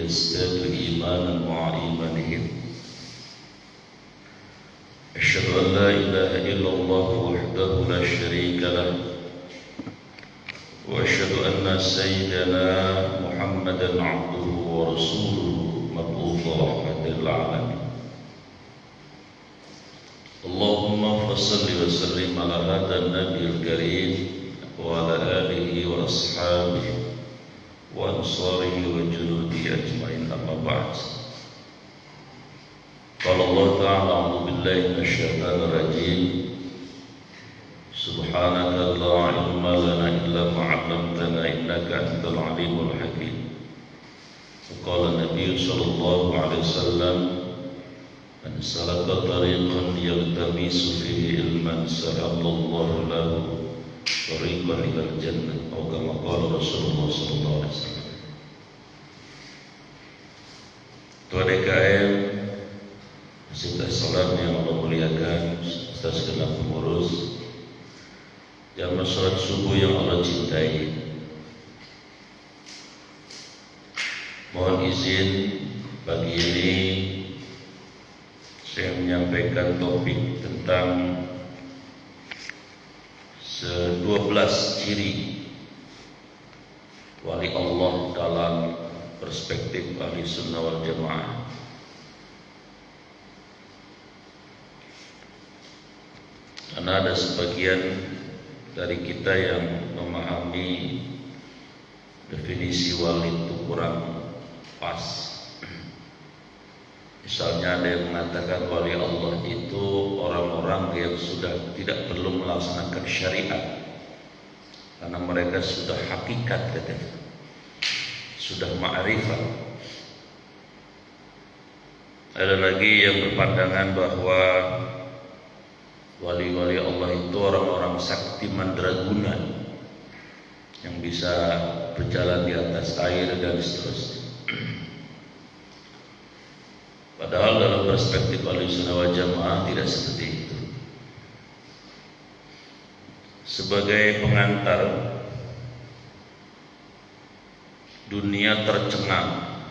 يزداد إيمانا مع إيمانهم. أشهد أن لا إله إلا الله وحده لا شريك له، وأشهد أن سيدنا محمدا عبده ورسوله مبعوث رحمة للعالمين. اللهم فصل وسلم على هذا النبي الكريم وعلى آله وأصحابه وأنصاره وجنوده أجمعين، أما بعد. قال الله تعالى: أعوذ بالله من الشيطان الرجيم. سبحانك لا علم لنا إلا ما علمتنا إنك أنت العليم الحكيم. وقال النبي صلى الله عليه وسلم: من سلك طريقا يلتمس فيه علما سهل الله له طريقا إلى الجنة، أو كما قال رسول الله صلى الله عليه وسلم. Ketua DKM, Masjid Salam yang Allah muliakan, serta segenap pengurus, jamaah salat subuh yang Allah cintai. Mohon izin pagi ini saya menyampaikan topik tentang 12 ciri wali Allah dalam perspektif ahli sunnah wal jamaah. Karena ada sebagian dari kita yang memahami definisi wali itu kurang pas. Misalnya ada yang mengatakan wali Allah itu orang-orang yang sudah tidak perlu melaksanakan syariat karena mereka sudah hakikat, katanya, sudah ma'rifat. Ada lagi yang berpandangan bahwa wali-wali Allah itu orang-orang sakti mandraguna yang bisa berjalan di atas air dan seterusnya. Padahal dalam perspektif Ahlussunnah wal Jamaah tidak seperti itu. Sebagai pengantar, dunia tercengang,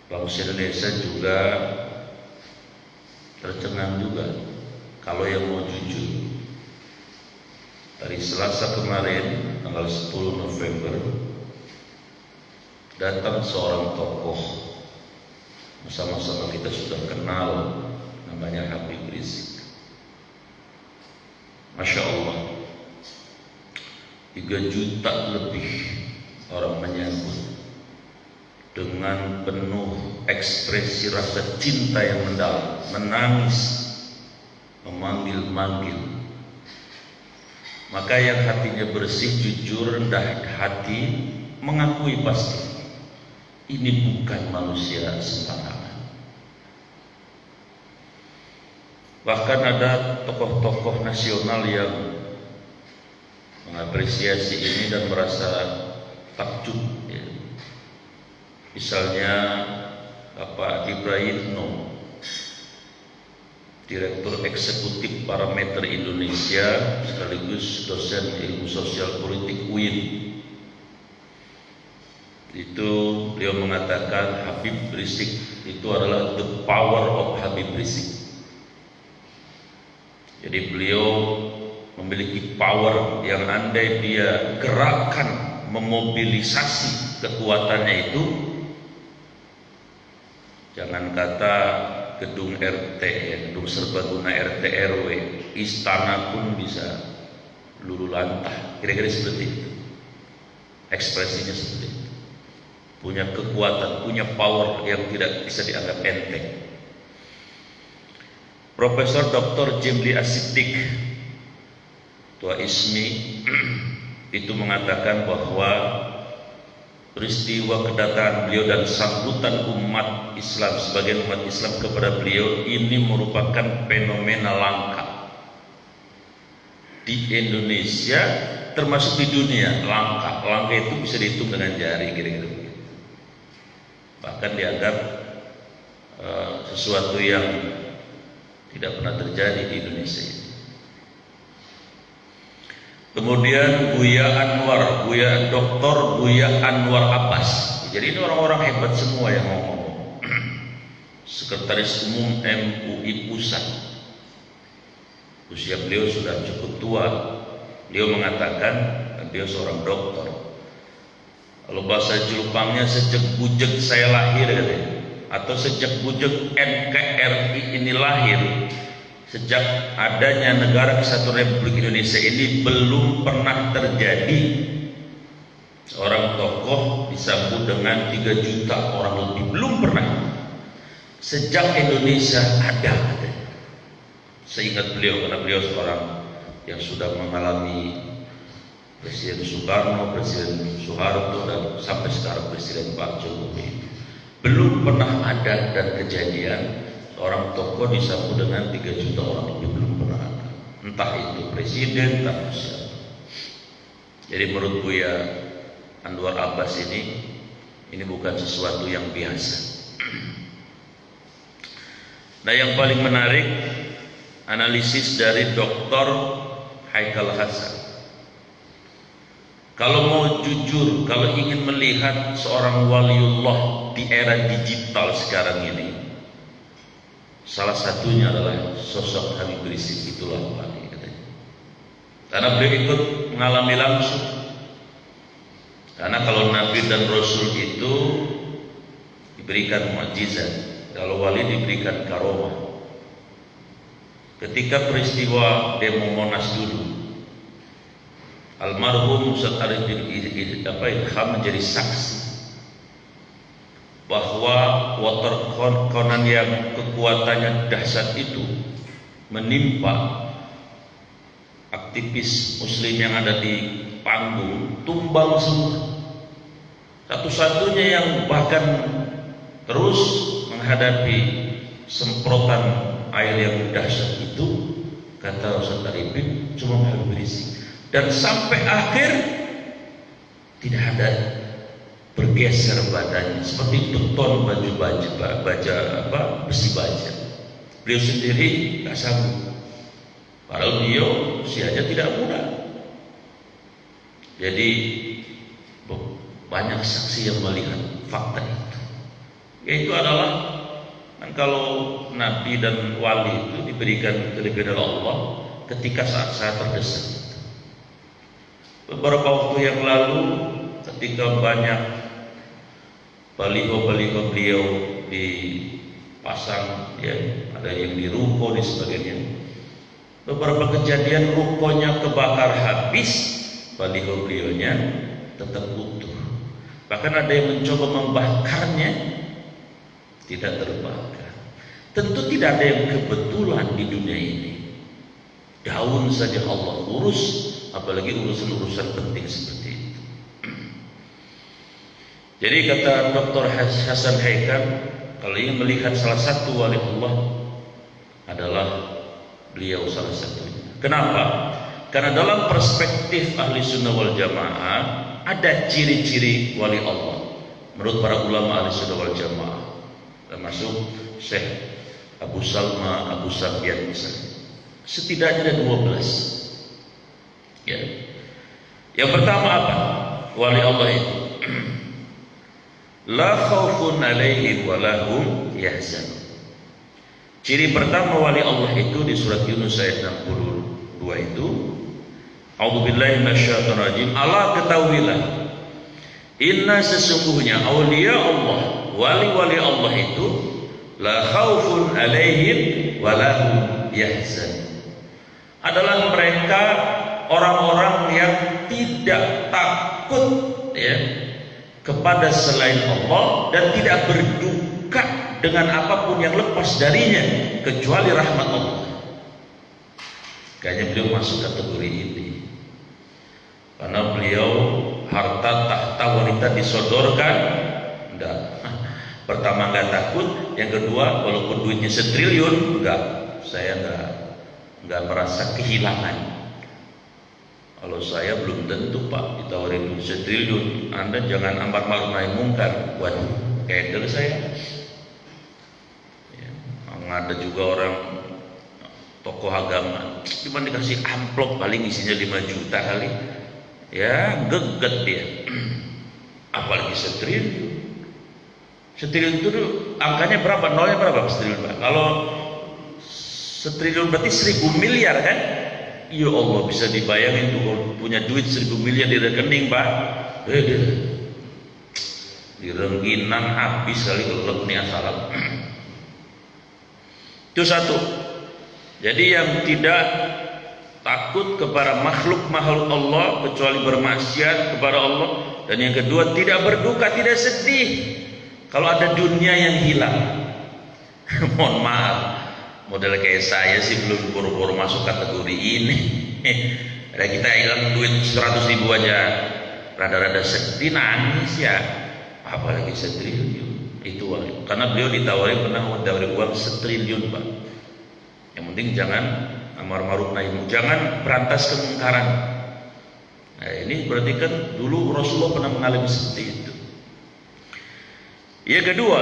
bangsa Indonesia juga tercengang juga. Kalau yang mau jujur, dari Selasa kemarin tanggal 10 November datang seorang tokoh sama-sama kita sudah kenal, namanya Habib Rizik. Masya Allah, 3 juta lebih orang menyambut dengan penuh ekspresi rasa cinta yang mendalam, menangis, memanggil-manggil. Maka yang hatinya bersih, jujur, rendah hati, mengakui pasti ini bukan manusia sembarangan. Bahkan ada tokoh-tokoh nasional yang mengapresiasi ini dan merasa takjub, ya. Misalnya Bapak Ibrahimno, Direktur Eksekutif Parameter Indonesia sekaligus dosen ilmu sosial politik UIN. Itu beliau mengatakan Habib Rizik itu adalah the power of Habib Rizik. Jadi beliau memiliki power yang andai dia gerakan memobilisasi kekuatannya itu, jangan kata gedung RT, gedung serbaguna RT RW, istana pun bisa luluh lantah. Kira-kira seperti itu. Ekspresinya seperti itu. Punya kekuatan, punya power yang tidak bisa dianggap enteng. Profesor Dr. Jimli As-Siddiq, Tua ISMI, itu mengatakan bahwa peristiwa kedatangan beliau dan sambutan umat Islam, sebagian umat Islam kepada beliau ini merupakan fenomena langka di Indonesia, termasuk di dunia. Langka itu bisa dihitung dengan jari, kira-kira begitu. Bahkan dianggap sesuatu yang tidak pernah terjadi di Indonesia. Kemudian Buya Dr. Buya Anwar Abbas, Jadi ini orang-orang hebat semua yang ngomong. Sekretaris Umum MUI Pusat, usia beliau sudah cukup tua. Beliau mengatakan, dan beliau seorang dokter, kalau bahasa Jepangnya sejak bujek saya lahir katanya, atau sejak bujek NKRI ini lahir, sejak adanya Negara Kesatuan Republik Indonesia ini belum pernah terjadi seorang tokoh disambut dengan 3 juta orang lebih, belum pernah sejak Indonesia ada. Seingat beliau, karena beliau seorang yang sudah mengalami Presiden Soekarno, Presiden Soeharto, dan sampai sekarang Presiden Pak Jokowi, belum pernah ada dan kejadian seorang tokoh disambut dengan 3 juta orang lebih, belum pernah ada. Entah itu presiden, entah siapa. Jadi menurut Buya Anwar Abbas ini bukan sesuatu yang biasa. Nah, yang paling menarik analisis dari Dr. Haikal Hasan. Kalau mau jujur, kalau ingin melihat seorang waliullah di era digital sekarang ini, salah satunya adalah sosok Habib Rizik, itulah wali katanya. Karena beliau ikut mengalami langsung. Karena kalau Nabi dan Rasul itu diberikan mukjizat, kalau wali diberikan karomah. Ketika peristiwa demo Monas dulu, almarhum Ustaz Arif Ilham menjadi saksi bahwa water cannon yang kekuatannya dahsyat itu menimpa aktivis muslim yang ada di panggung, tumbang semua. Satu-satunya yang bahkan terus menghadapi semprotan air yang dahsyat itu, kata Ustaz Arifin, cuma Habib Rizik. Dan sampai akhir tidak ada bergeser badannya, seperti beton besi baja. Beliau sendiri nggak sanggup, padahal beliau usianya tidak muda. Jadi banyak saksi yang melihat fakta itu. Yaitu adalah kan kalau nabi dan wali itu diberikan kelebihan Allah ketika saat-saat terdesak. Beberapa waktu yang lalu, ketika banyak baliho-baliho beliau dipasang, ya, ada yang di ruko dan sebagainya. Beberapa kejadian rukonya kebakar habis, baliho beliaunya tetap utuh. Bahkan ada yang mencoba membakarnya, tidak terbakar. Tentu tidak ada yang kebetulan di dunia ini. Daun saja Allah urus, apalagi urusan-urusan penting seperti itu. Jadi kata Dr. Hasan Haikal, kalau ingin melihat salah satu wali Allah adalah beliau salah satunya. Kenapa? Karena dalam perspektif ahli sunnah wal jamaah ada ciri-ciri wali Allah menurut para ulama ahli sunnah wal jamaah, termasuk Syekh Abu Salma Abu Safyan misalnya. Setidaknya ada 12. Ya. Yang pertama apa? Wali Allah itu la khaufun alaihim wa lahum yahzanun. Ciri pertama wali Allah itu di surat Yunus ayat 62 itu, A'udzubillahi minasyaitonir rajim. Allah, ketahuilah, inna sesungguhnya aulia Allah, wali-wali Allah itu la khaufun alaihim wa lahum yahzanun, adalah mereka orang-orang yang tidak takut, ya, kepada selain Allah dan tidak berduka dengan apapun yang lepas darinya kecuali rahmat Allah. Kayaknya beliau masuk kategori ini karena beliau harta tahta wanita disodorkan, enggak. Pertama enggak takut, yang kedua walaupun duitnya setriliun, enggak, saya enggak merasa kehilangan. Kalau saya belum tentu Pak ditawarin duit setriliun, Anda jangan amar ma'ruf nahi mungkar. Waduh, kendel saya. Ya, ada juga orang tokoh agama, cuma dikasih amplop paling isinya 5 juta kali, ya geget dia. Apalagi setriliun. Setriliun itu angkanya berapa? Nolnya berapa setriliun, Pak? Kalau setriliun berarti 1000 miliar kan? Ya Allah, bisa dibayangin tuh punya duit 1000 miliar di rekening, Pak. Di rengginang habis kali gelap nih asalam. Itu satu. Jadi yang tidak takut kepada makhluk-makhluk Allah kecuali bermaksiat kepada Allah, dan yang kedua tidak berduka, tidak sedih kalau ada dunia yang hilang. Mohon maaf, model kayak saya sih belum buru-buru masuk kategori ini. Ada kita hilang duit 100 ribu aja rada-rada sedih, nangis ya, apalagi setriliun. Itu wali, karena beliau pernah ditawari uang setriliun, Pak. Yang penting jangan amar ma'ruf nahi munkar, jangan berantas kemungkaran. Nah, ini berarti kan dulu Rasulullah pernah mengalami seperti itu. Yang kedua,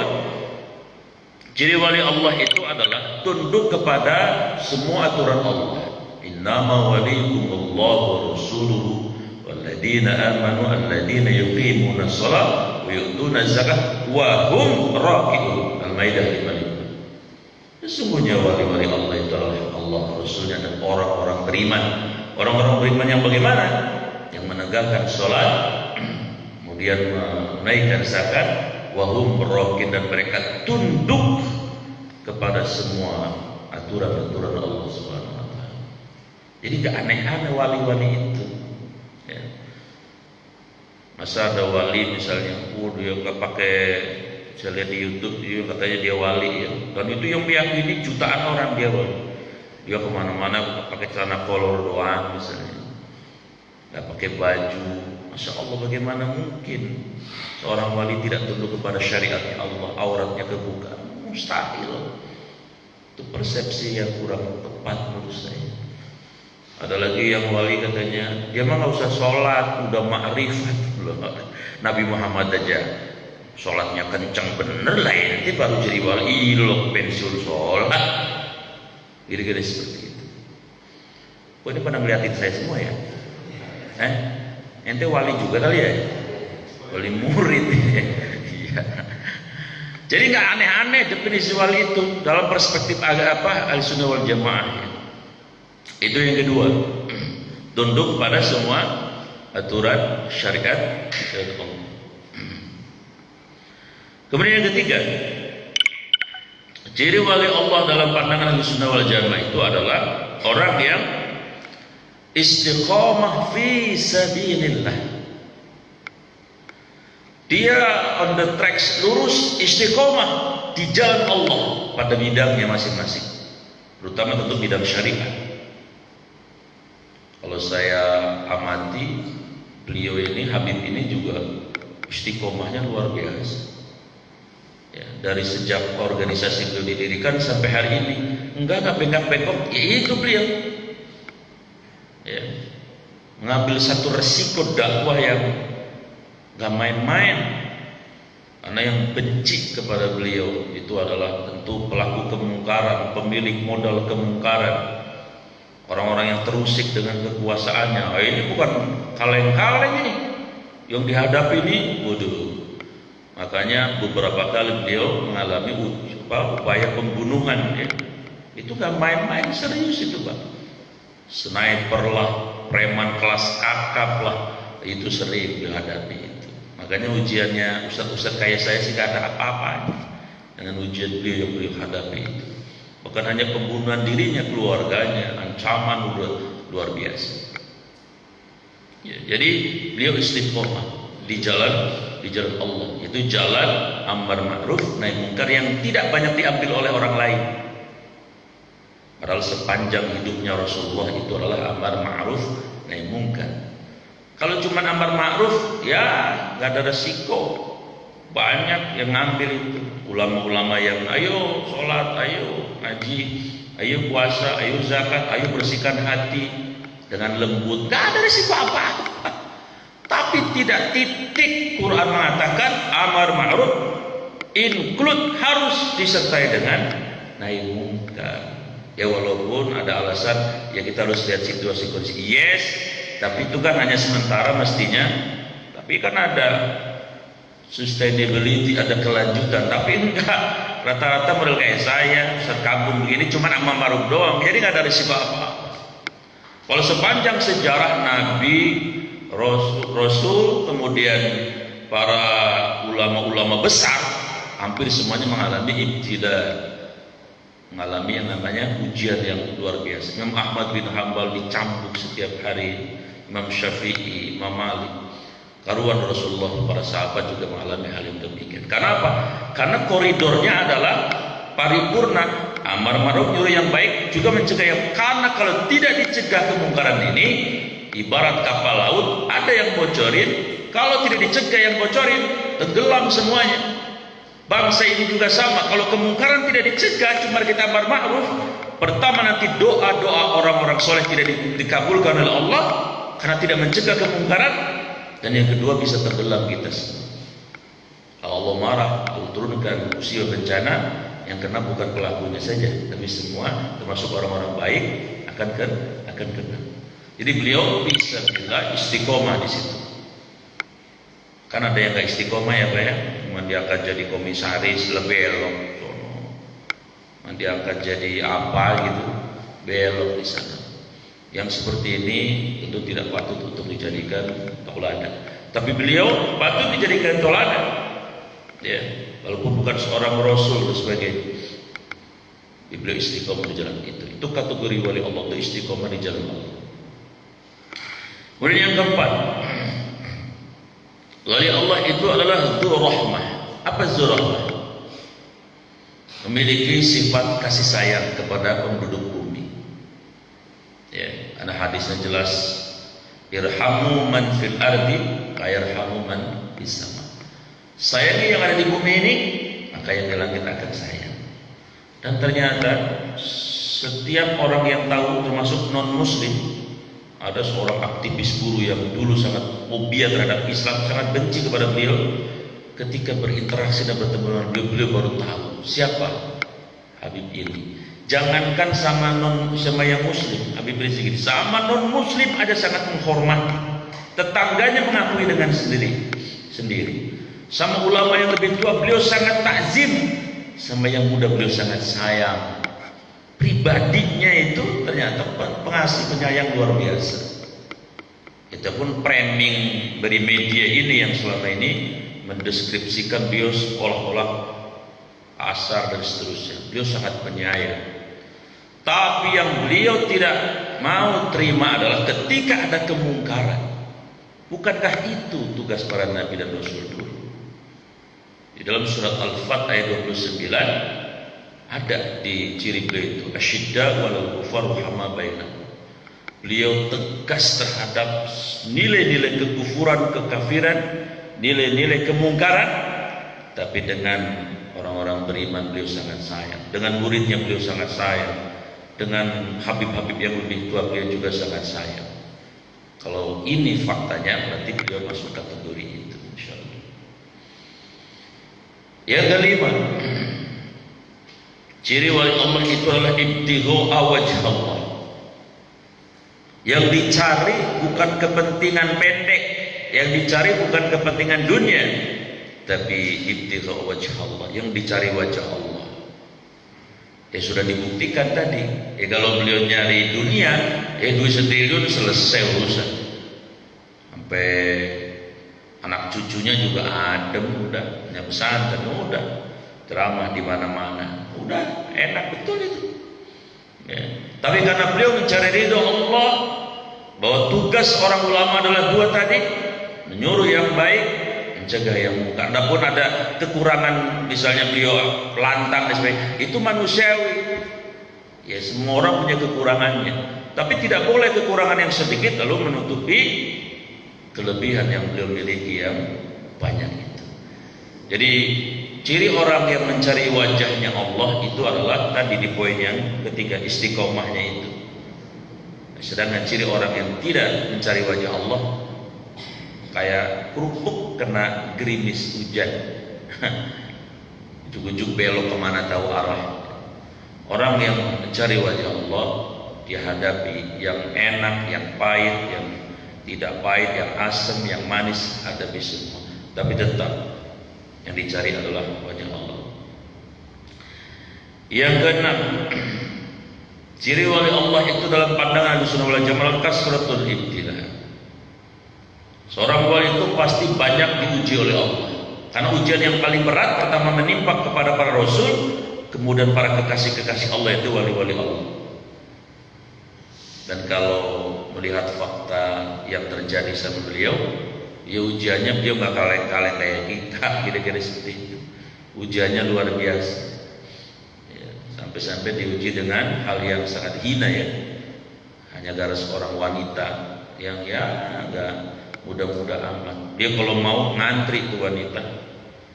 ciri wali Allah itu adalah tunduk kepada semua aturan Allah. Innama waliyukumullahu wa rasuluhu walladzina amanu alladzina yuqimuna shalah wa yu'tuna zakah wa hum raki'un. Al-Maidah 55. Sesungguhnya wali-wali Allah itu adalah Allah, Rasulnya, dan orang-orang beriman. Orang-orang beriman yang bagaimana? Yang menegakkan sholat, kemudian menaikkan zakat, wahum rakin, dan mereka tunduk kepada semua aturan-aturan Allah Subhanahu wa taala. Jadi gak aneh-aneh wali-wali itu. Ya. Masa ada wali misalnya, dia nggak pakai, saya lihat di YouTube, dia katanya dia wali ya. Dan itu yang meyakini jutaan orang dia wali. Dia kemana-mana pakai celana kolor doang misalnya, nggak pakai baju. Masya Allah, bagaimana mungkin seorang wali tidak tunduk kepada syariatnya Allah, auratnya kebuka? Mustahil. Itu persepsi yang kurang tepat menurut saya. Ada lagi yang wali katanya dia mah nggak usah sholat, udah ma'rifat. Nabi Muhammad aja sholatnya kencang bener lah ya, nanti baru jadi wali loh, pensiun sholat. Kira-kira seperti itu. Kok ini pernah ngeliatin saya semua ya? Ente wali juga kali ya? Wali murid. Iya. Jadi nggak aneh-aneh definisi wali itu dalam perspektif Ahlussunnah wal Jamaah ya. Itu yang kedua, tunduk pada semua aturan syariat Allah. Kemudian yang ketiga, ciri wali Allah dalam pandangan Ahlussunnah wal Jamaah itu adalah orang yang istiqamah fi sabilillah. Dia on the track, lurus, istiqomah di jalan Allah pada bidangnya masing-masing, terutama tentu bidang syariat. Kalau saya amati beliau ini, Habib ini juga istiqomahnya luar biasa. Ya, dari sejak organisasi beliau didirikan sampai hari ini enggak bengkak-bengkok, ya itu beliau. Ya, mengambil satu resiko dakwah yang gak main-main, karena yang benci kepada beliau itu adalah tentu pelaku kemungkaran, pemilik modal kemungkaran, orang-orang yang terusik dengan kekuasaannya. Ini bukan kaleng-kaleng ini yang dihadapi ini, waduh. Makanya beberapa kali beliau mengalami upaya pembunuhan ya. Itu gak main-main, serius itu Pak. Sniper lah, preman kelas kakap lah, itu sering dihadapi itu. Makanya ujiannya ustaz-ustaz kayak saya sih gak ada apa-apa dengan ujian beliau yang beliau hadapi itu. Bukan hanya pembunuhan dirinya, keluarganya, ancaman luar biasa. Ya, jadi beliau istiqomah di jalan Allah, itu jalan amar ma'ruf nahi munkar yang tidak banyak diambil oleh orang lain. Padahal sepanjang hidupnya Rasulullah itu adalah amar ma'ruf nahi munkar. Kalau cuma amar ma'ruf ya nggak ada resiko. Banyak yang ngambil itu, ulama-ulama yang ayo sholat, ayo ngaji, ayo puasa, ayo zakat, ayo bersihkan hati dengan lembut, nggak ada resiko apa-apa. Tapi tidak titik Quran mengatakan amar ma'ruf include harus disertai dengan nahi munkar. Ya walaupun ada alasan ya kita harus lihat situasi kondisi. Yes, tapi itu kan hanya sementara mestinya. Tapi kan ada sustainability, ada kelanjutan. Tapi enggak, rata-rata model kayak saya, Ustaz kampung begini, cuma amar ma'ruf doang, jadi nggak ada risiko apa-apa. Kalau sepanjang sejarah Nabi, Rasul, kemudian para ulama-ulama besar, hampir semuanya mengalami ibtila, mengalami yang namanya ujian yang luar biasa. Imam Ahmad bin Hanbal dicambuk setiap hari, Imam Syafi'i, Imam Malik, karuan Rasulullah, para sahabat juga mengalami hal yang demikian. Kenapa? Karena koridornya adalah paripurna, amar ma'ruf, nyuruh yang baik, juga mencegah yang. Karena kalau tidak dicegah kemungkaran ini, ibarat kapal laut, ada yang bocorin, kalau tidak dicegah yang bocorin, tenggelam semuanya. Bangsa ini juga sama, kalau kemungkaran tidak dicegah, cuma kita amar ma'ruf, pertama nanti doa-doa orang-orang soleh tidak dikabulkan oleh Allah karena tidak mencegah kemungkaran, dan yang kedua bisa tenggelam kita semua. Allah marah, Allah turunkan musibah bencana, yang kena bukan pelakunya saja, tapi semua termasuk orang-orang baik akan kena. Jadi beliau bisa bilang istiqomah di situ. Kan ada yang gak istiqomah ya Pak ya, cuma diangkat jadi komisaris belok sono, diangkat jadi apa gitu, belok di sana. Yang seperti ini tentu tidak patut untuk dijadikan tauladan. Tapi beliau patut dijadikan tauladan, ya, walaupun bukan seorang rasul dan sebagainya. Beliau istiqomah di jalan itu. Itu kategori wali Allah, itu istiqomah di jalan Allah. Kemudian yang keempat, wali Allah itu adalah dzu rahmah. Apa dzu rahmah? Memiliki sifat kasih sayang kepada penduduk bumi. Ya, ada hadisnya jelas, irhamu man fil ardi kayarhamu man fis sama. Sayangi yang ada di bumi ini, maka yang di langit akan sayang. Dan ternyata setiap orang yang tahu, termasuk non muslim, ada seorang aktivis buruh yang dulu sangat fobia terhadap Islam, sangat benci kepada beliau. Ketika berinteraksi dan bertemu dengan beliau baru tahu siapa Habib ini. Jangankan sama yang muslim, Habib Rizik ini sama non muslim ada sangat menghormati. Tetangganya mengakui dengan sendiri. Sama ulama yang lebih tua beliau sangat takzim, sama yang muda beliau sangat sayang. Pribadinya itu ternyata pengasih penyayang luar biasa. Itu pun framing dari media ini yang selama ini mendeskripsikan beliau seolah-olah asar dan seterusnya. Beliau sangat penyayang. Tapi yang beliau tidak mau terima adalah ketika ada kemungkaran. Bukankah itu tugas para nabi dan rasul dulu? Di dalam surat Al-Fat ayat 29 ada di ciri beliau itu, asyidda walal kufar ruhama bainahum. Beliau tegas terhadap nilai-nilai kekufuran, kekafiran, nilai-nilai kemungkaran, tapi dengan orang-orang beriman beliau sangat sayang, dengan muridnya beliau sangat sayang, dengan habib-habib yang lebih tua beliau juga sangat sayang. Kalau ini faktanya berarti beliau masuk kategori itu, insyaallah. Yang kelima, ciri wali Allah itu adalah ibtigha wajh Allah. Yang dicari bukan kepentingan pendek, yang dicari bukan kepentingan dunia, tapi ibtigha wajh Allah, yang dicari wajah Allah. Ya sudah dibuktikan tadi. Kalau beliau nyari dunia, 2 triliun selesai urusan. Sampai anak cucunya juga adem, udah punya pesantren, udah ceramah di mana-mana, udah enak betul itu. Ya. Tapi karena beliau mencari ridho Allah, bahwa tugas orang ulama adalah 2 tadi, menyuruh yang baik, mencegah yang mungkar. Adapun ada kekurangan, misalnya beliau lantang dan sebagainya, itu manusiawi. Ya, semua orang punya kekurangannya, tapi tidak boleh kekurangan yang sedikit lalu menutupi kelebihan yang beliau miliki yang banyak itu. Jadi ciri orang yang mencari wajahnya Allah itu adalah tadi di poin yang ketiga, istiqomahnya itu. Sedangkan ciri orang yang tidak mencari wajah Allah kayak kerupuk kena gerimis hujan, ujuk-ujuk belok kemana tahu arah. Orang yang mencari wajah Allah dihadapi yang enak, yang pahit, yang tidak pahit, yang asam, yang manis, hadapi semua. Tapi tetap Yang dicari adalah wajah Allah. Yang keenam, ciri wali Allah itu dalam pandangan Ahlussunnah wal Jamaah kasratul ibtila. Seorang wali itu pasti banyak diuji oleh Allah. Karena ujian yang paling berat pertama menimpa kepada para rasul, kemudian para kekasih-kekasih Allah itu wali-wali Allah. Dan kalau melihat fakta yang terjadi sama beliau, ya ujiannya beliau gak kaleng-kaleng kayak kita, kira-kira seperti itu. Ujiannya luar biasa ya, sampai-sampai diuji dengan hal yang sangat hina ya. Hanya gara seorang wanita yang ya agak muda-muda amat. Dia kalau mau ngantri ke wanita,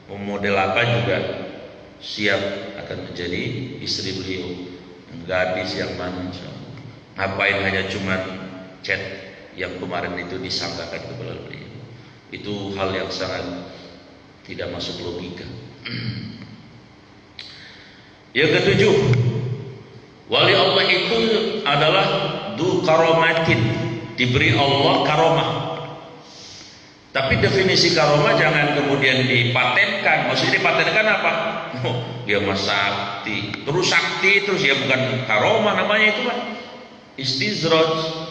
mau model apa juga siap akan menjadi istri beliau. Yang gadis yang mana, ngapain hanya cuman chat yang kemarin itu disangkakan kepada beliau. Itu hal yang sangat tidak masuk logika. Yang ketujuh, wali Allah itu adalah du karomatin, diberi Allah karomah. Tapi definisi karomah jangan kemudian dipatenkan. Maksudnya dipatenkan apa? Dia mah sakti, terus ya bukan karomah namanya, itu kan istizraj.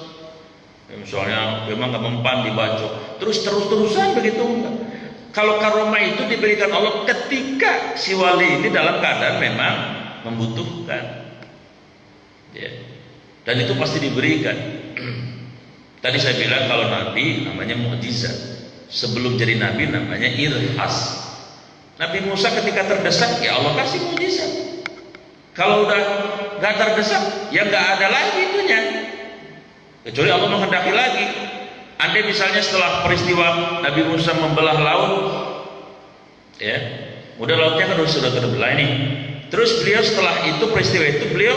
Misalnya memang gak mempan dibacok, terus-terusan begitu enggak. Kalau karomah itu diberikan Allah ketika si wali ini dalam keadaan memang membutuhkan ya. Dan itu pasti diberikan. Tadi saya bilang kalau nabi namanya mukjizat, sebelum jadi nabi namanya irhas. Nabi Musa ketika terdesak ya Allah kasih mukjizat. Kalau udah gak terdesak ya gak ada lagi itunya, kecuali Allah menghendaki lagi. Andai misalnya setelah peristiwa Nabi Musa membelah laut ya, udah lautnya kan sudah terbelah ini, terus beliau setelah itu peristiwa itu beliau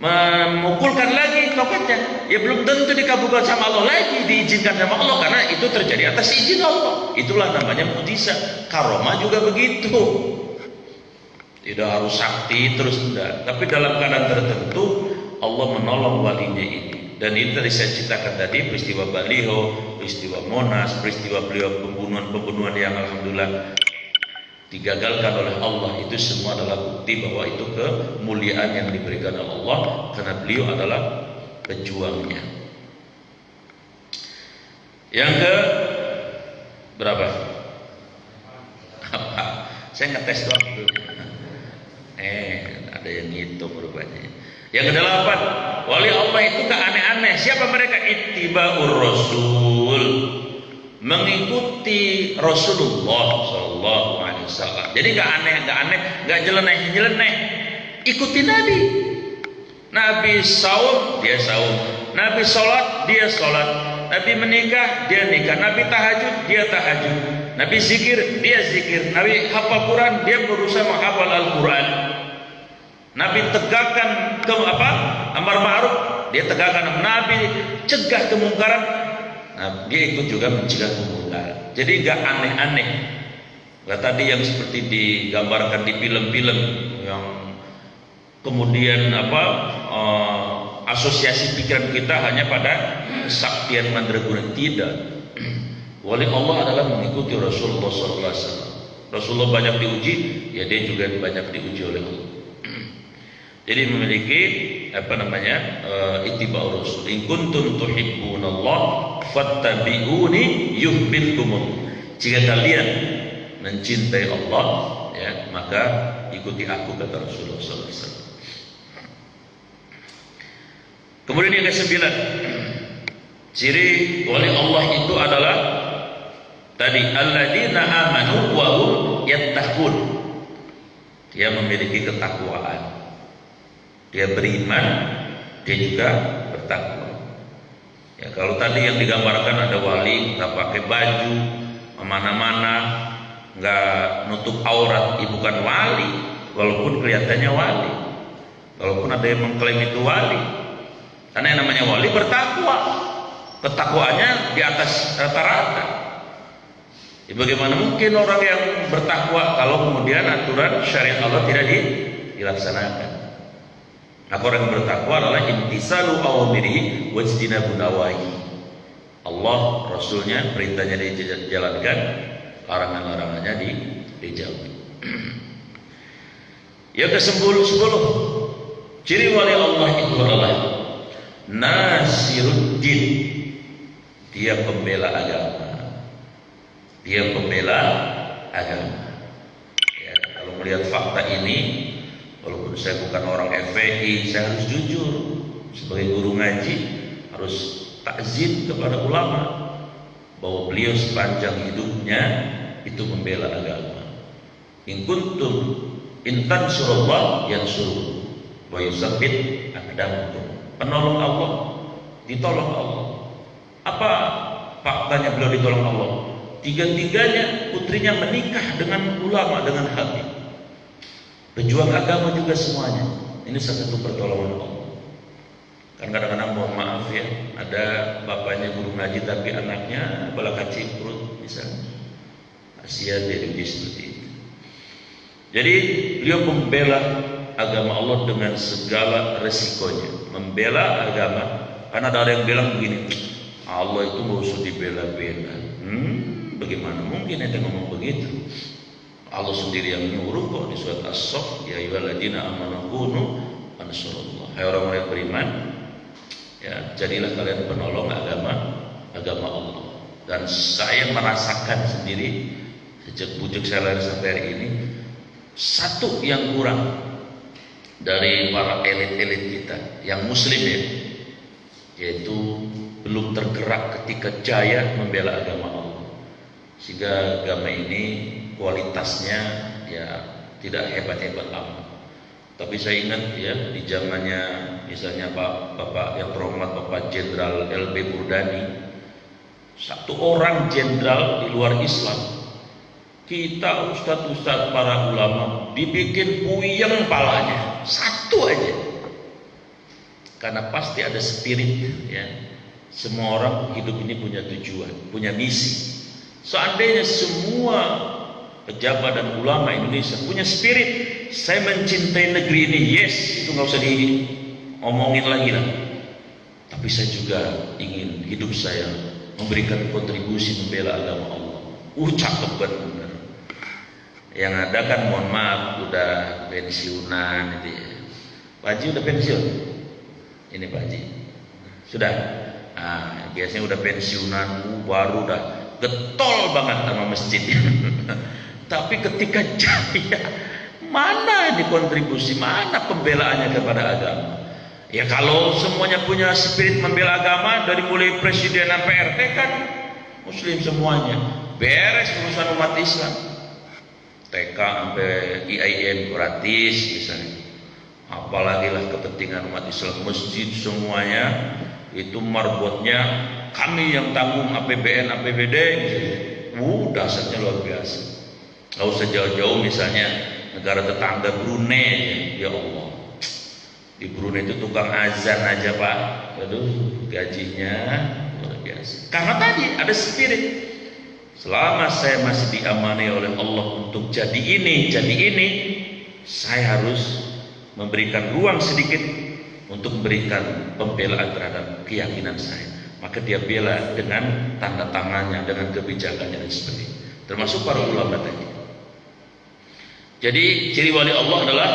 memukulkan lagi tongkatnya, ya belum tentu dikabulkan sama Allah lagi, diizinkan sama Allah, karena itu terjadi atas izin Allah. Itulah namanya mukjizat. Karomah juga begitu, tidak harus sakti terus enggak, tapi dalam keadaan tertentu Allah menolong walinya ini. Dan ini tadi saya ceritakan tadi, peristiwa Baliho, peristiwa Monas, peristiwa beliau pembunuhan yang alhamdulillah digagalkan oleh Allah. Itu semua adalah bukti bahwa itu kemuliaan yang diberikan oleh Allah, karena beliau adalah pejuangnya. Yang ke berapa? Apa? Saya ngetes doang dulu. Ada yang ngitung rupanya. Yang kedelapan, wali Allah itu gak aneh-aneh. Siapa mereka? Ittiba'ur Rasul, mengikuti Rasulullah Sallallahu Alaihi Wasallam. Jadi gak aneh, gak jeleneh. Ikuti Nabi. Nabi saum, dia saum. Nabi sholat, dia sholat. Nabi menikah, dia nikah. Nabi tahajud, dia tahajud. Nabi zikir, dia zikir. Nabi hafal Quran, dia berusaha menghafal Al-Quran. Nabi tegakkan amar ma'ruf, dia tegakkan. Nabi cegah kemungkaran, dia ikut juga mencegah kemungkaran. Jadi gak aneh-aneh. Gak tadi yang seperti digambarkan di film-film yang kemudian asosiasi pikiran kita hanya pada kesaktian mandraguna. Tidak. Wali Allah adalah mengikuti Rasulullah SAW. Rasulullah banyak diuji, ya dia juga banyak diuji oleh Allah. Jadi memiliki ittiba'ur Rasul. In kuntum tuhibbunallah fattabi'uni yuhibbukumullah. Jika kalian mencintai Allah, ya, maka ikuti aku, kata Rasulullah SAW. Kemudian yang ke-9, ciri wali Allah itu adalah tadi alladzina amanu wa hum yattaqun. Dia memiliki ketakwaan. Dia beriman, dia juga bertakwa. Ya, kalau tadi yang digambarkan ada wali nggak pakai baju, kemana-mana, nggak nutup aurat, bukan wali, walaupun kelihatannya wali, walaupun ada yang mengklaim itu wali. Karena yang namanya wali bertakwa, ketakwaannya di atas rata-rata. Ya, bagaimana mungkin orang yang bertakwa kalau kemudian aturan syariat Allah tidak dilaksanakan? Maka orang yang bertakwa adalah imtisalu awamirihi wajtinabu nawahi. Allah, Rasulnya, perintahnya dijalankan, larangan-larangannya dijauhi. Yang ke-10, ciri wali Allah itu adalah Nasiruddin. Dia pembela agama. Dia pembela agama. Ya, kalau melihat fakta ini, walaupun saya bukan orang FPI, saya harus jujur sebagai guru ngaji, harus takzim kepada ulama bahwa beliau sepanjang hidupnya itu membela agama. In kuntum intan surullah yansuruh wa yusabbit aqdamakum. Penolong Allah, ditolong Allah. Apa faktanya beliau ditolong Allah? Tiga-tiganya putrinya menikah dengan ulama, dengan habib. Pejuang agama juga semuanya. Ini salah satu pertolongan Allah. Kan kadang-kadang mohon maaf ya, ada bapaknya guru ngaji tapi anaknya bala kacip perut misalnya. Kasihan dia seperti itu. Jadi beliau membela agama Allah dengan segala resikonya. Membela agama, karena ada yang bilang begini, Allah itu nggak usah dibela-bela. Bagaimana mungkin ente ngomong begitu? Allah sendiri yang menyuruh kok di surat As-Saff, ya ayyuhalladzina amanu kunu ansarullah. Hai orang-orang yang beriman, ya jadilah kalian penolong agama Allah. Dan saya merasakan sendiri sejak bujuk saya lahir sampai hari ini, satu yang kurang dari para elit-elit kita yang muslim ya, yaitu belum tergerak ketika jaya membela agama Allah. Sehingga agama ini kualitasnya ya tidak hebat-hebat amat. Tapi saya ingat ya di zamannya misalnya Bapak yang terhormat Bapak Jenderal LB Burdani, satu orang jenderal di luar Islam, kita ustadz-ustadz para ulama dibikin puyeng palanya, satu aja. Karena pasti ada spirit ya. Semua orang hidup ini punya tujuan, punya misi. Seandainya semua pejabat dan ulama Indonesia punya spirit, saya mencintai negeri ini, yes, itu nggak usah diomongin lagi lah. Tapi saya juga ingin hidup saya memberikan kontribusi membela agama Allah. Cakep benar. Yang ada kan mohon maaf udah pensiunan itu ya. Pak Haji udah pensiun. Ini Pak Haji sudah. Biasanya udah pensiunan baru dah getol banget sama masjid. Tapi ketika jaya, mana ini kontribusi, mana pembelaannya kepada agama? Ya kalau semuanya punya spirit membela agama, dari mulai presiden sampai RT kan muslim semuanya, beres urusan umat Islam. TK sampai IAIN gratis misalnya. Apalagi lah kepentingan umat Islam, masjid semuanya itu marbotnya kami yang tanggung, APBN, APBD. Dasarnya luar biasa. Gak usah jauh-jauh misalnya negara tetangga Brunei, ya Allah. Di Brunei itu tukang azan aja Pak, aduh gajinya luar biasa. Karena tadi ada spirit. Selama saya masih diamani oleh Allah untuk jadi ini, saya harus memberikan ruang sedikit untuk memberikan pembelaan terhadap keyakinan saya. Maka dia bela dengan tanda tangannya, dengan kebijakannya dan sebagainya. Termasuk para ulama tadi. Jadi ciri wali Allah adalah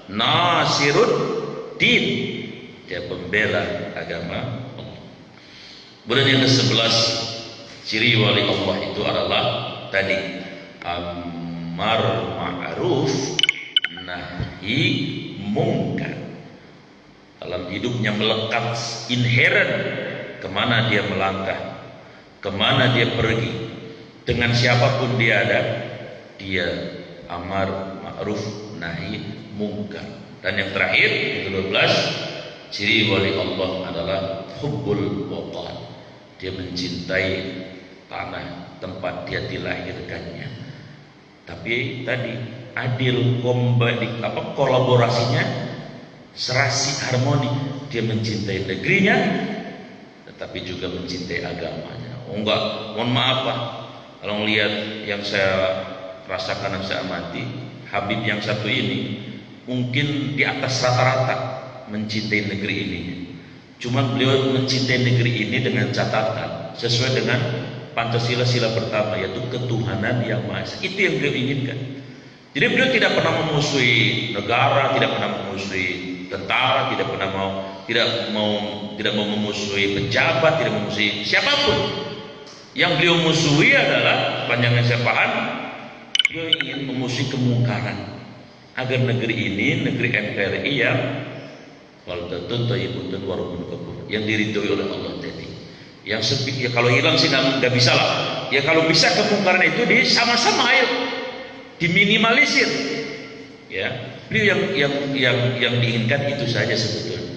Nasiruddin, dia pembela agama Allah. Kemudian yang ke-11, ciri wali Allah itu adalah tadi amar ma'ruf nahi mungkar. Dalam hidupnya melekat inherent kemana dia melangkah, kemana dia pergi, dengan siapapun dia ada, dia amar ma'ruf nahi mungkar. Dan yang terakhir yang ke-12, ciri wali Allah adalah hubbul watan. Dia mencintai tanah tempat dia dilahirkannya. Tapi tadi adil, kolaborasinya, serasi, harmoni. Dia mencintai negerinya, tetapi juga mencintai agamanya. Enggak, mohon maaf Pak, kalau melihat yang saya rasakan dan saya amati, Habib yang satu ini mungkin di atas rata-rata mencintai negeri ini. Cuma beliau mencintai negeri ini dengan catatan, sesuai dengan Pancasila sila pertama, yaitu ketuhanan yang Maha Esa. Itu yang beliau inginkan. Jadi beliau tidak pernah memusuhi negara, tidak pernah memusuhi tentara, tidak mau memusuhi pejabat, tidak memusuhi siapapun. Yang beliau musuhi adalah, sepanjang yang saya paham, beliau ingin memusuhi kemungkaran agar negeri ini, negeri NKRI yang waldatun thayyibun warabun kafur, yang diridhoi oleh Allah tadi. Yang sepi, ya kalau hilang sih nggak bisa lah. Ya kalau bisa kemungkaran itu sama-sama ayo diminimalisir. Ya, beliau yang diinginkan itu saja sebetulnya.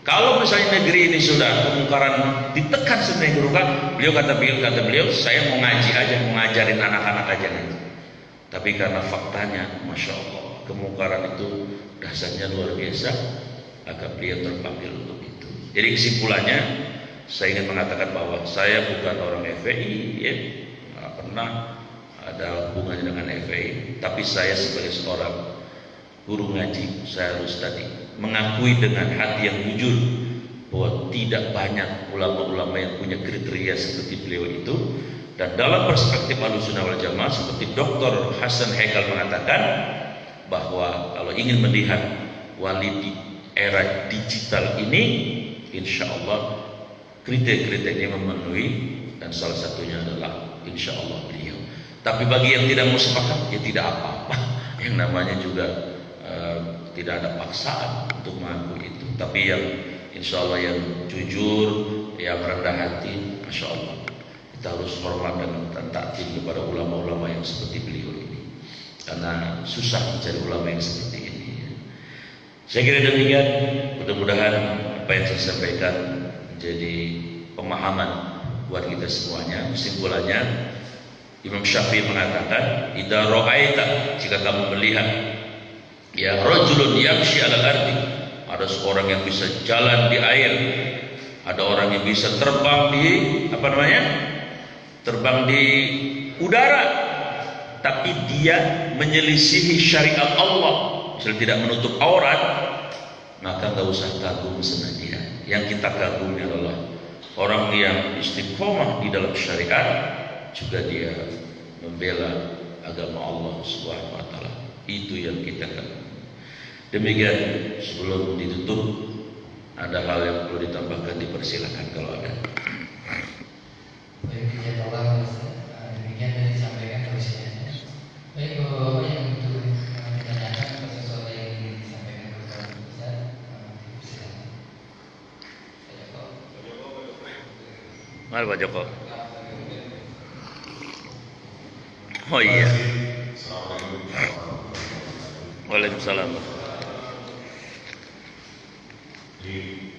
Kalau misalnya negeri ini sudah kemungkaran ditekan sebenarnya kerukan, kata beliau, saya mau ngaji aja, mau ngajarin anak-anak aja nanti. Tapi karena faktanya, masya Allah, kemungkaran itu dasarnya luar biasa, maka beliau terpanggil untuk itu. Jadi kesimpulannya, saya ingin mengatakan bahwa saya bukan orang FPI, ya, nggak pernah ada hubungannya dengan FPI. Tapi saya sebagai seorang guru ngaji, saya harus tadi mengakui dengan hati yang jujur bahwa tidak banyak ulama-ulama yang punya kriteria seperti beliau itu. Dan dalam perspektif Ahlussunnah wal Jamaah, seperti Dr. Hasan Haikal mengatakan bahwa kalau ingin melihat wali di era digital ini, insya Allah kriteria memenuhi, dan salah satunya adalah insya Allah beliau. Tapi bagi yang tidak mau sepakat, ya tidak apa-apa. Yang namanya juga tidak ada paksaan untuk mengakui itu. Tapi yang insya Allah yang jujur, yang rendah hati, masya Allah, kita harus hormat dan takdim kepada ulama-ulama yang seperti beliau ini, karena susah mencari ulama yang seperti ini. Saya kira demikian. Mudah-mudahan apa yang saya sampaikan menjadi pemahaman buat kita semuanya. Kesimpulannya, Imam Syafi'i mengatakan, idza ra'aita, jika kamu melihat, ya rajulun yamshi 'alal ardi, ada seorang yang bisa jalan di air, ada orang yang bisa terbang di terbang di udara, tapi dia menyelisihi syariat Allah, misalnya tidak menutup aurat, maka enggak usah kagum sama dia. Yang kita kagumi adalah orang yang istiqomah di dalam syariat, juga dia membela agama Allah Subhanahu wa taala. Itu yang kita kagumi. Demikian, sebelum ditutup ada hal yang perlu ditambahkan, dipersilakan kalau ada. Baik, jazakallah. Demikian yang disampaikan persiapannya. Baik, Bapak yang untuk ditanyakan atau sesuatu yang ingin disampaikan kepada Ustaz, silakan. Mari Pak Joko. Oh iya. Waalaikumsalam. Jadi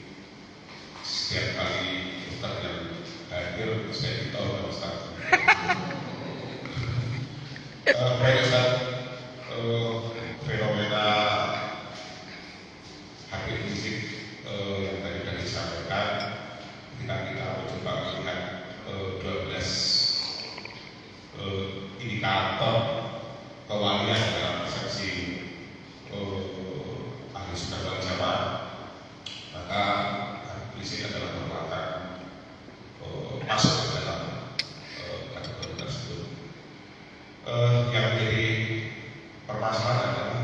setiap kali Ustaz yang hadir saya ditahu oleh Ustaz. Baik Ustaz, fenomena Habib Rizik yang tadi sudah disampaikan, kita mencoba melihat 12 indikator kewalian dalam persepsi Ahlussunnah wal Jamaah. Maka Rizik adalah merupakan masuk ke dalam kategori tersebut. Yang menjadi permasalahan adalah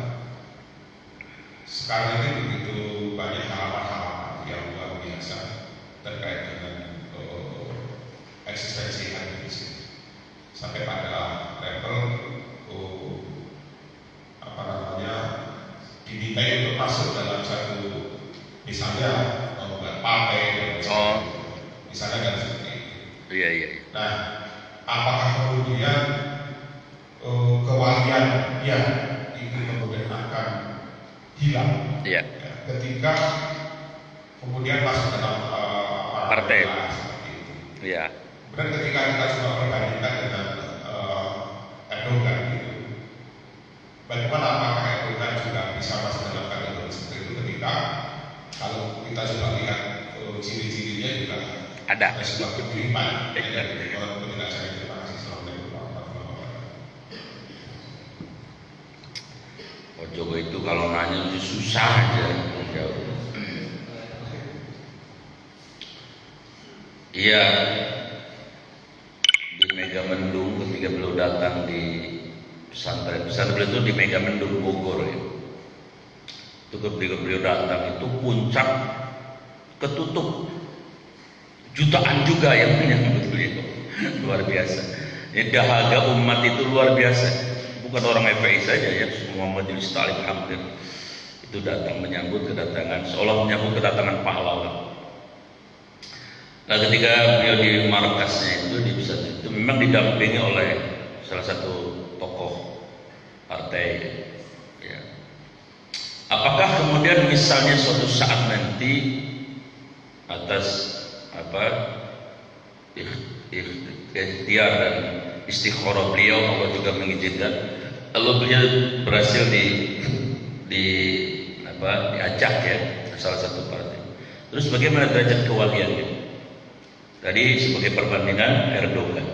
sekarang ini begitu banyak halaman-halaman yang luar biasa terkait dengan eksistensi Habib Rizik, sampai pada level dimintai untuk masuk dalam satu, misalnya membuat partai dan misalnya kan seperti itu. Iya. Nah, apakah kemudian kewalian yang itu kemudian akan hilang? Iya. Ya, ketika kemudian masuk dalam Partai. Seperti itu. Iya. Dan ketika kita coba perbandingkan dengan Erdogan gitu, bagaimana apakah Erdogan juga bisa masuk dalam kategori seperti itu, ketika kalau kita coba lihat ciri-cirinya juga ada sebuah kebimbangan dari orang penjelasan. Terima kasih. Assalamualaikum warahmatullahi wabarakatuh. Pak Joko itu kalau nanya itu susah aja menjawab. Iya, pesantren itu di Megamendung Bogor ya. Itu beliau datang itu puncak ketutup, jutaan juga yang menyambut beliau, luar biasa. Ini dahaga umat itu luar biasa, bukan orang FPI saja ya, semua majelis taklim hampir itu datang menyambut kedatangan, seolah menyambut kedatangan pahlawan. Nah ketika beliau di markasnya itu di pusat itu memang didampingi oleh salah satu tokoh partai ya. Apakah kemudian misalnya suatu saat nanti atas ikhtiar dan istikharah beliau Allah juga mengizinkan, lalu beliau berhasil diajak ya salah satu partai. Terus bagaimana derajat kewaliannya? Tadi sebagai perbandingan Erdogan.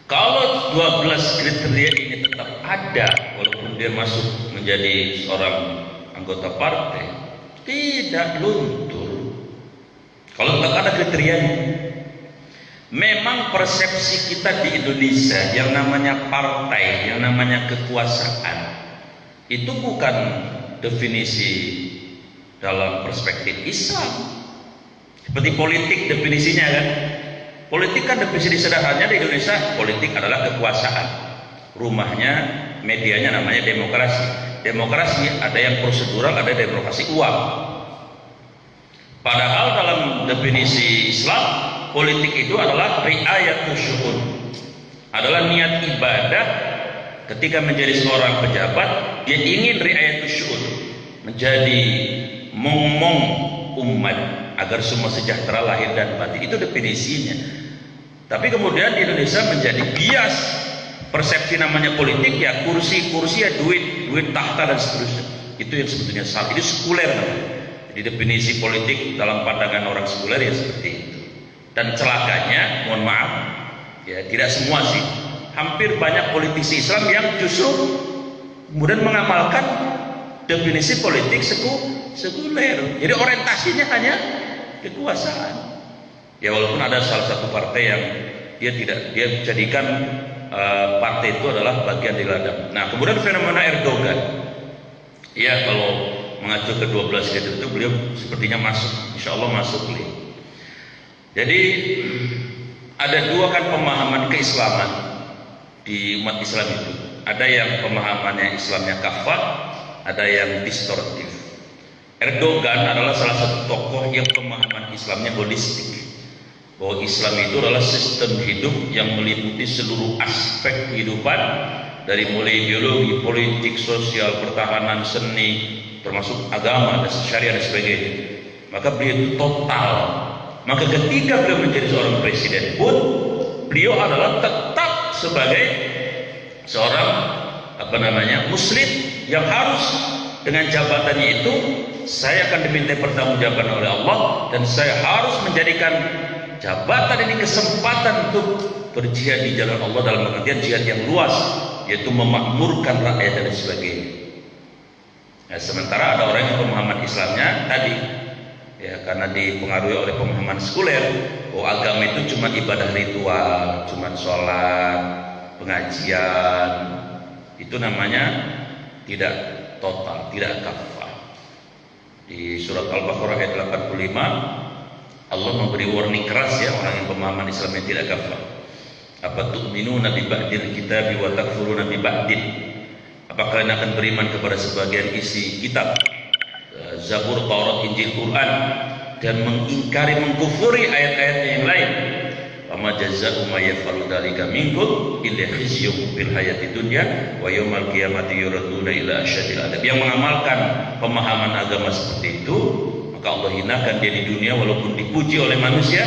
Kalau 12 kriteria ini tetap ada walaupun dia masuk menjadi seorang anggota partai, tidak luntur. Kalau tetap ada kriterianya. Memang persepsi kita di Indonesia yang namanya partai, yang namanya kekuasaan, itu bukan definisi dalam perspektif Islam. Seperti politik definisinya kan. Politik kan definisi sederhananya di Indonesia, politik adalah kekuasaan. Rumahnya, medianya namanya demokrasi. Demokrasi ada yang prosedural, ada demokrasi uang. Padahal dalam definisi Islam, politik itu adalah riayatus syu'un. Adalah niat ibadah ketika menjadi seorang pejabat, dia ingin riayatus syu'un, menjadi mong-mong umat agar semua sejahtera lahir dan batin. Itu definisinya. Tapi kemudian di Indonesia menjadi bias persepsi namanya politik ya kursi ya duit tahta dan seterusnya. Itu yang sebetulnya salah. Itu sekuler namanya. Jadi definisi politik dalam pandangan orang sekuler ya seperti itu. Dan celakanya, mohon maaf, ya tidak semua sih. Hampir banyak politisi Islam yang justru kemudian mengamalkan definisi politik sekuler. Jadi orientasinya hanya kekuasaan. Ya walaupun ada salah satu partai yang dia jadikan partai itu adalah bagian dari ladang. Nah kemudian fenomena Erdogan, ya kalau mengacu ke 12 itu beliau sepertinya masuk, insya Allah masuk beliau. Jadi ada dua kan pemahaman keislaman di umat Islam itu. Ada yang pemahamannya Islamnya kafah, ada yang distortif. Erdogan adalah salah satu tokoh yang pemahaman Islamnya holistik, bahwa Islam itu adalah sistem hidup yang meliputi seluruh aspek kehidupan, dari mulai ideologi, politik, sosial, pertahanan, seni, termasuk agama dan syariah dan sebagainya. Maka beliau itu total. Maka ketika beliau menjadi seorang presiden pun, beliau adalah tetap sebagai seorang muslim yang harus dengan jabatannya itu, saya akan diminta pertanggungjawaban oleh Allah dan saya harus menjadikan jabatan ini kesempatan untuk berjihad di jalan Allah dalam pengertian jihad yang luas, yaitu memakmurkan rakyat dan sebagainya. Nah, sementara ada orang yang pemahaman Islamnya tadi, ya karena dipengaruhi oleh pemahaman sekuler, bahwa agama itu cuma ibadah ritual, cuma sholat, pengajian, itu namanya tidak total, tidak kafah. Di surat Al-Baqarah ayat 85 Allah memberi warning keras ya orang yang pemahaman Islam yang tidak kafah. Apa tu'minuna bi ba'dil kitabi wa takfuruna bi ba'din? Apakah kalian akan beriman kepada sebagian isi kitab, Zabur, Taurat, Injil, Quran, dan mengingkari, mengkufuri ayat-ayat yang lain? Fama jazaa'u may yaf'alu dzalika minkum illa khizyun fil hayati dunya wa yaumal qiyamati yuraduna ila asyadil adab. Yang mengamalkan pemahaman agama seperti itu, maka Allah hinakan dia di dunia walaupun dipuji oleh manusia,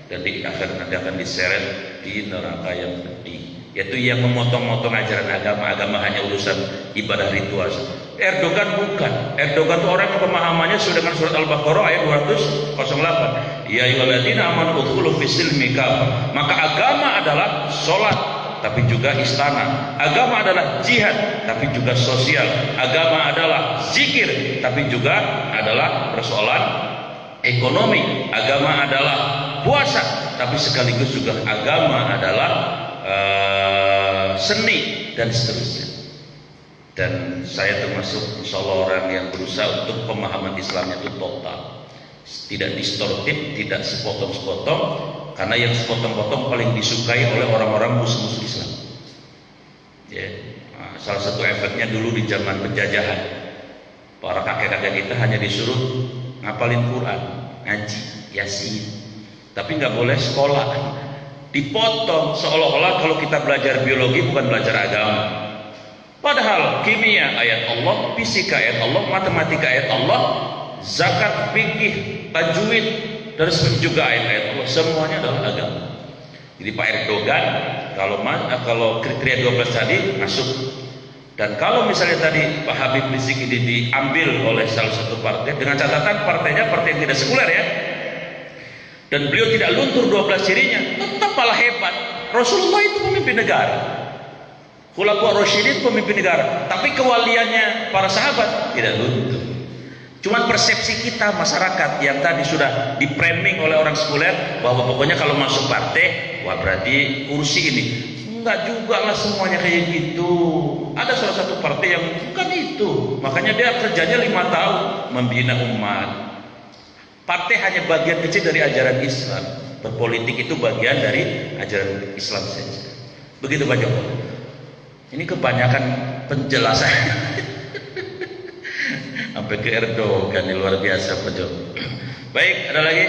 dan di akhirat nanti akan diseret di neraka yang pedih, yaitu yang memotong-motong ajaran agama hanya urusan ibadah ritual. Erdogan bukan. Erdogan itu orang yang pemahamannya sudah dengan surat Al-Baqarah ayat 208. Ya ayyuhalladzina amanu udkhulu fis-silmi kafah. Maka agama adalah sholat tapi juga istana. Agama adalah jihad tapi juga sosial. Agama adalah zikir tapi juga adalah persoalan ekonomi. Agama adalah puasa tapi sekaligus juga agama adalah seni dan seterusnya. Dan saya termasuk insya Allah orang yang berusaha untuk pemahaman Islamnya itu total, tidak distortif, tidak sepotong-sepotong, karena yang sepotong-potong paling disukai oleh orang-orang musuh-musuh Islam. Ya, nah, salah satu efeknya dulu di zaman penjajahan, para kakek-kakek kita hanya disuruh ngapalin Quran, ngaji, yasin, tapi nggak boleh sekolah. Dipotong seolah-olah kalau kita belajar biologi bukan belajar agama. Padahal kimia ayat Allah, fisika ayat Allah, matematika ayat Allah, zakat, fikih, tajwid, dan juga ayat-ayat Allah, semuanya adalah agama. Jadi Pak Erdogan kalau kriteria 12 tadi masuk. Dan kalau misalnya tadi Pak Habib Rizik ini diambil oleh salah satu partai dengan catatan partainya partai yang tidak sekuler ya, dan beliau tidak luntur 12 cirinya, tetap malah hebat. Rasulullah itu pemimpin negara, Khulafaur Rasyidin pemimpin negara, tapi kewaliannya para sahabat tidak luntur. Cuman persepsi kita masyarakat yang tadi sudah di-framing oleh orang sekuler bahwa pokoknya kalau masuk partai, wah berarti kursi ini. Enggak juga lah semuanya kayak gitu. Ada salah satu partai yang bukan itu, makanya dia kerjanya 5 tahun membina umat. Partai hanya bagian kecil dari ajaran Islam. Berpolitik itu bagian dari ajaran Islam saja. Begitu Pak Joko. Ini kebanyakan penjelasan sampai ke Erdogan, ini luar biasa Pak Joko. Baik, ada lagi?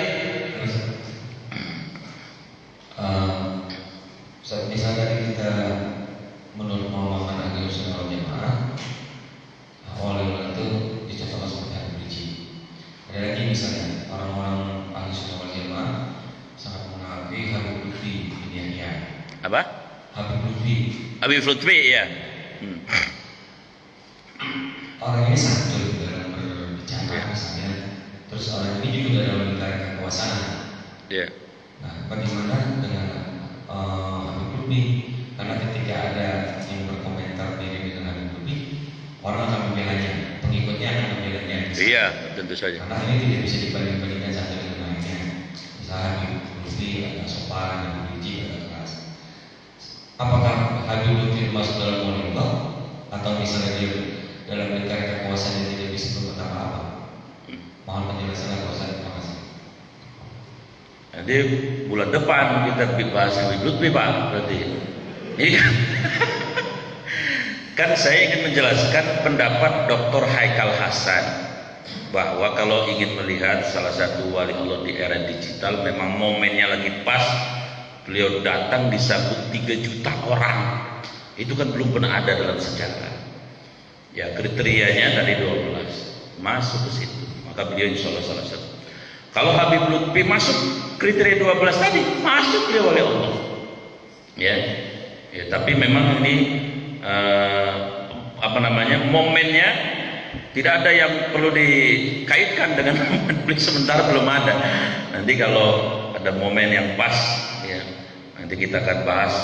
Misalnya kita menurut pemahaman Ahlu Sunnah wal Jamaah, awal itu dicontohkan seperti Habib Rizik. Ada lagi misalnya orang-orang Ahlu Sunnah wal Jamaah sangat mengakui Habib Lutfi bin Yahya. Apa? Habib Lutfi. Habib Lutfi ya. Orang ini santun dalam berbicara misalnya. Terus orang ini juga dalam mencari kekuasaan. Iya. Nah, bagaimana dengan Habib Lutfi? Karena ketika ada yang berkomentar mirip dengan Habib Lutfi, orang akan membelanya, pengikutnya akan membelanya. Iya, tentu saja. Karena ini tidak bisa dibanding-bandingkan satu dengan lainnya. Misalnya Habib Lutfi agak sopan, Habib Rizik agak keras. Apakah Habib Lutfi masuk dalam waliullah atau misalnya dia dalam mencari kekuasaan yang tidak bisa berbuat apa-apa? Mohon penjelasan kekuasaan. Terima kasih. Nanti bulan depan kita bahas Habib Lutfi Pak, berarti ini kan saya ingin menjelaskan pendapat Dr. Haikal Hasan bahwa kalau ingin melihat salah satu wali Allah di era digital, memang momennya lagi pas. Beliau datang disambut 3 juta orang, itu kan belum pernah ada dalam sejarah. Ya kriterianya dari 12 masuk ke situ, maka beliau insya Allah salah satu. Kalau Habib Lutfi masuk kriteria 12 tadi, masuk beliau oleh Allah. Ya, tapi memang ini momennya tidak ada yang perlu dikaitkan dengan momen beliau sementara belum ada. Nanti kalau ada momen yang pas, ya nanti kita akan bahas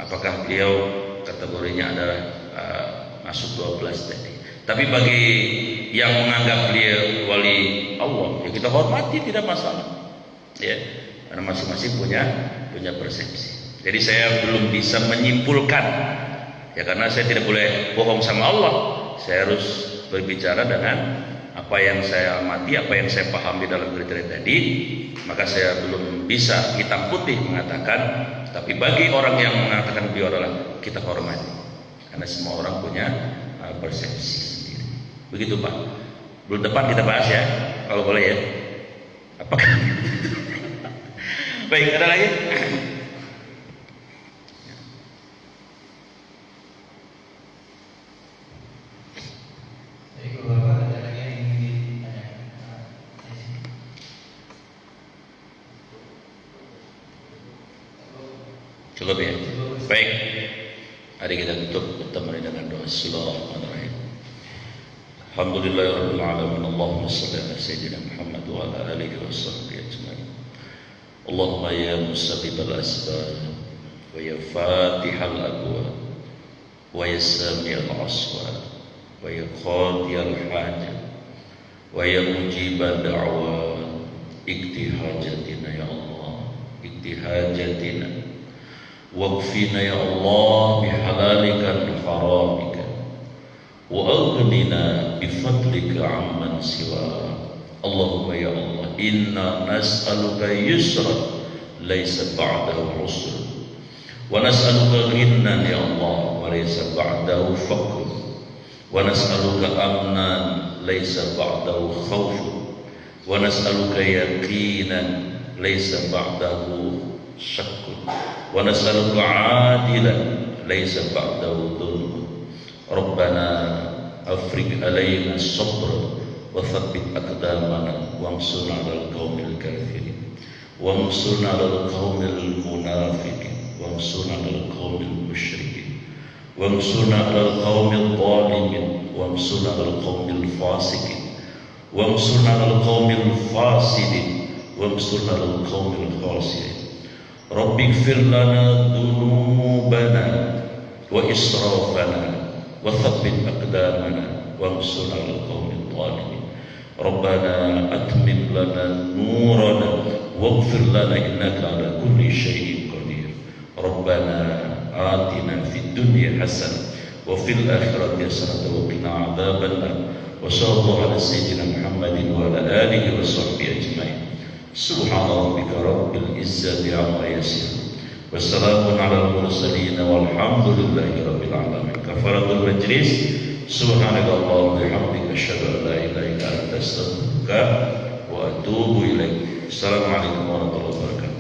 apakah beliau kategorinya adalah masuk 12 tadi. Tapi bagi yang menganggap beliau wali Allah, ya kita hormati, tidak masalah. Ya, karena masing-masing punya persepsi. Jadi saya belum bisa menyimpulkan, ya karena saya tidak boleh bohong sama Allah. Saya harus berbicara dengan apa yang saya amati, apa yang saya pahami dalam kriteria tadi. Maka saya belum bisa hitam putih mengatakan. Tapi bagi orang yang mengatakan beliau adalah, kita hormati, karena semua orang punya persepsi sendiri. Begitu Pak. Bulan depan kita bahas ya, kalau boleh ya. Apakah? Baik, ada lagi? Jadi kalau Bapak ada lagi yang ingin ditanyakan? Cukup ya. Baik. Mari kita tutup pertemuan dengan doa. Bismillahirrahmanirrahim. Alhamdulillahirabbil alamin. Allahumma shalli ala sayyidina Muhammad wa ala alihi washabbihi ajmain. Allahumma ya musabbibal asbab wa ya fatihal abwab wa ya sami'al aswat wa ya qadiyal hajat wa ya mujibad da'wat ikti hajatina ya Allah, ikti hajatina واكفنا يا الله بحلالك عن حرامك وأغننا بفضلك عمن سواك. اللهم يا الله إنا نسألك يسرا ليس بعده عسر ونسألك غنى يا الله وليس بعده فقر ونسألك أمنا ليس بعده خوف ونسألك يقينا ليس بعده شك ونسألك عادلا ليس بعده ظلم. ربنا أفرج علينا الصبر وثبت أقدامنا وانصرنا على القوم الكافرين وانصرنا على القوم المنافقين وانصرنا على القوم المشركين وانصرنا على القوم الظالمين وانصرنا على القوم الفاسقين وانصرنا على القوم الفاسدين وانصرنا على القوم الخاسرين. رب اغفر لنا ذنوبنا وإسرافنا وثبت أقدامنا وانصرنا على القوم الظالمين. ربنا أتمم لنا نورنا واغفر لنا إنك على كل شيء قدير. ربنا آتنا في الدنيا حسنة وفي الآخرة حسنة وقنا عذاب النار. وصلى الله على سيدنا محمد وعلى آله وصحبه أجمعين. سبحان ربك رب العزة عما يصفون والسلام على المرسلين والحمد لله رب العالمين. كفارة المجلس سبحانك اللهم وبحمدك أشهد أن لا إله إلا أنت أستغفرك وأتوب إليك. السلام عليكم ورحمة الله وبركاته.